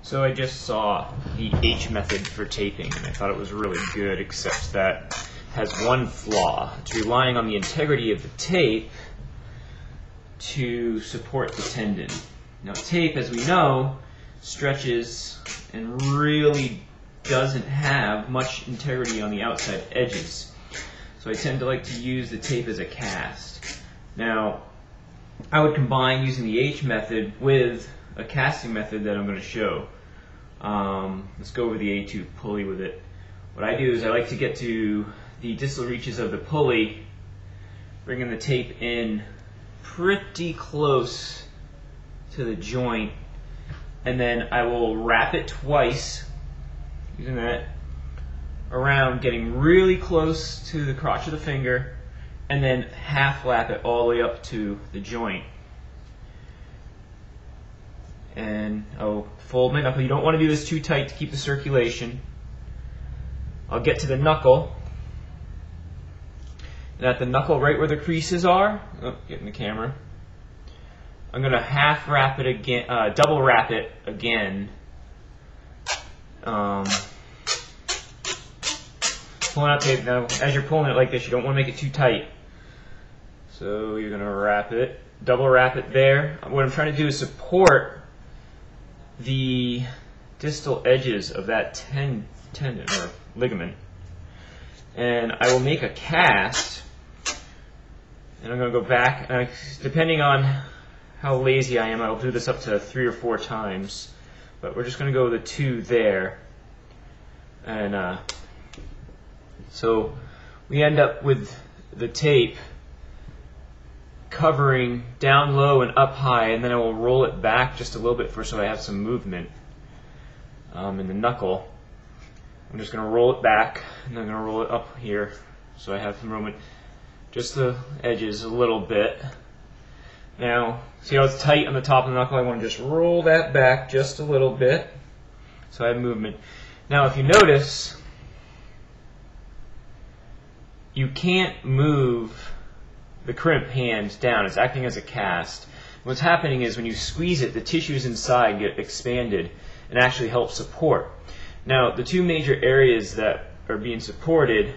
So I just saw the H method for taping, and I thought it was really good, except that it has one flaw. It's relying on the integrity of the tape to support the tendon. Now tape, as we know, stretches and really doesn't have much integrity on the outside edges. So I tend to like to use the tape as a cast. Now, I would combine using the H method with a casting method that I'm going to show. Let's go over the A2 pulley with it. What I do is I like to get to the distal reaches of the pulley, bringing the tape in pretty close to the joint, and then I will wrap it twice using that around, getting really close to the crotch of the finger, and then half lap it all the way up to the joint. And I'll fold my knuckle. You don't want to do this too tight to keep the circulation. I'll get to the knuckle, and at the knuckle right where the creases are, get in the camera, I'm going to half wrap it again, double wrap it again. Pulling out tape. Now, as you're pulling it like this, you don't want to make it too tight. So you're going to wrap it, double wrap it there. What I'm trying to do is support the distal edges of that tendon or ligament. And I will make a cast, and I'm going to go back. Depending on how lazy I am, I'll do this up to 3 or 4 times. But we're just going to go with the 2 there. And so we end up with the tape covering down low and up high, and then I will roll it back just a little bit first so I have some movement in the knuckle. I'm just going to roll it back, and then I'm going to roll it up here so I have some movement, just the edges a little bit. Now, see how it's tight on the top of the knuckle? I want to just roll that back just a little bit so I have movement. Now, if you notice, you can't move the crimp hands down. It's acting as a cast. What's happening is when you squeeze it, the tissues inside get expanded and actually help support. Now, the 2 major areas that are being supported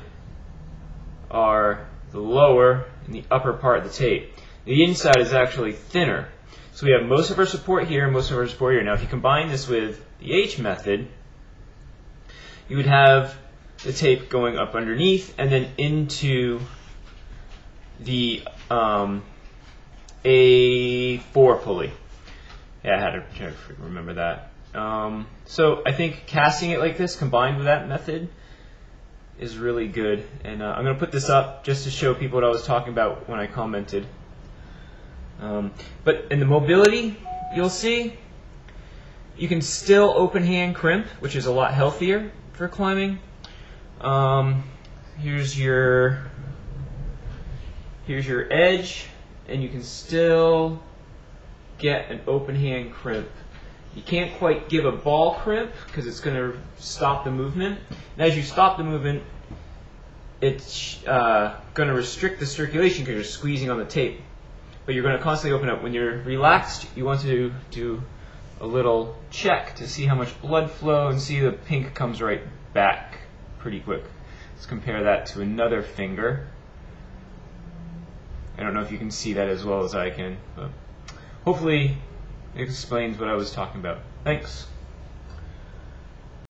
are the lower and the upper part of the tape. The inside is actually thinner. So we have most of our support here and most of our support here. Now, if you combine this with the H method, you would have the tape going up underneath and then into the A4 pulley. Yeah, I had to remember that. So I think casting it like this combined with that method is really good. And I'm going to put this up just to show people what I was talking about when I commented. But in the mobility, you'll see you can still open hand crimp, which is a lot healthier for climbing. Here's your edge, and you can still get an open hand crimp. You can't quite give a ball crimp because it's going to stop the movement. And as you stop the movement, it's going to restrict the circulation because you're squeezing on the tape. But you're going to constantly open up. When you're relaxed, you want to do a little check to see how much blood flow, and see the pink comes right back pretty quick. Let's compare that to another finger. I don't know if you can see that as well as I can, but hopefully it explains what I was talking about. Thanks.